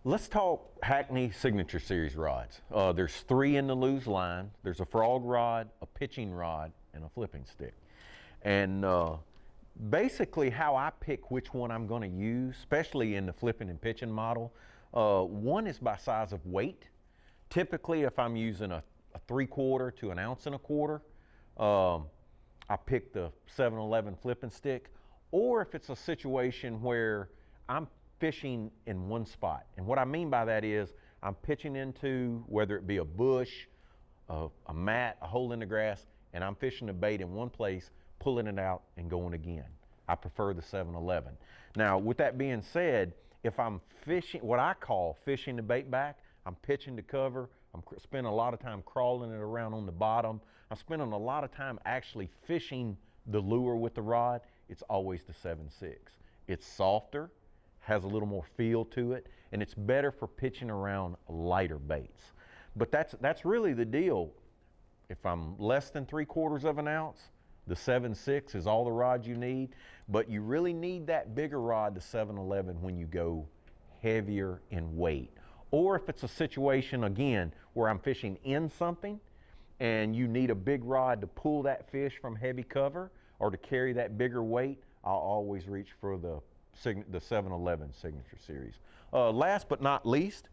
Let's talk Hackney Signature Series rods. There's 3 in the loose line. There's a frog rod, a pitching rod, and a flipping stick. And basically how I pick which one I'm going to use, especially in the flipping and pitching model, one is by size of weight. Typically, if I'm using a 3/4 to an 1.25 ounce, I pick the 7-Eleven flipping stick. Or if it's a situation where I'm fishing in one spot. And what I mean by that is I'm pitching into, whether it be a bush, a mat, a hole in the grass, and I'm fishing the bait in one place, pulling it out and going again. I prefer the 7-Eleven. Now, with that being said, if I'm fishing, what I call fishing the bait back, I'm pitching the cover, I'm spending a lot of time crawling it around on the bottom, I'm spending a lot of time actually fishing the lure with the rod, it's always the 7.6. It's softer, has a little more feel to it, and it's better for pitching around lighter baits. But that's really the deal. If I'm less than 3/4 of an ounce, the 7.6 is all the rod you need, but you really need that bigger rod, the 7-Eleven, when you go heavier in weight. Or if it's a situation, again, where I'm fishing in something and you need a big rod to pull that fish from heavy cover or to carry that bigger weight, I'll always reach for the 7-Eleven Signature Series. Last but not least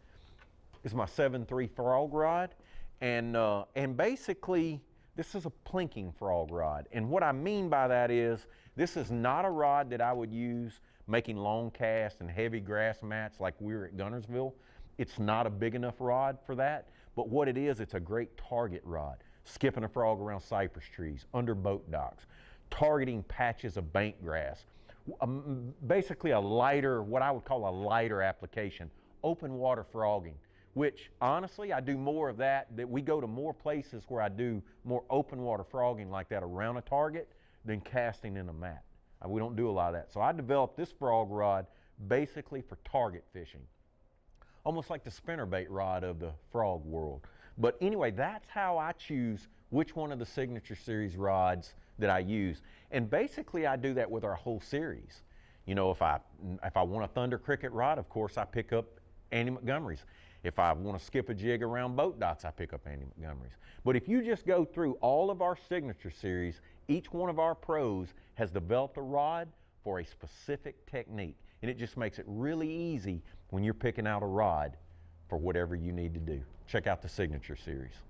is my 7.3 frog rod, and basically this is a plinking frog rod. And what I mean by that is this is not a rod that I would use making long casts and heavy grass mats like we were at Guntersville. It's not a big enough rod for that, but what it is, it's a great target rod. Skipping a frog around cypress trees, under boat docks, targeting patches of bank grass. Basically a lighter, what I would call a lighter application, open water frogging, which honestly I do more of that we go to more places where I do more open water frogging like that around a target than casting in a mat. We don't do a lot of that. So I developed this frog rod basically for target fishing, almost like the spinnerbait rod of the frog world. But anyway, that's how I choose which one of the Signature Series rods that I use. And basically I do that with our whole series. You know, if I want a Thunder Cricket rod, of course I pick up Andy Montgomery's. If I want to skip a jig around boat docks, I pick up Andy Montgomery's. But if you just go through all of our Signature Series, each one of our pros has developed a rod for a specific technique. And it just makes it really easy when you're picking out a rod for whatever you need to do. Check out the Signature Series.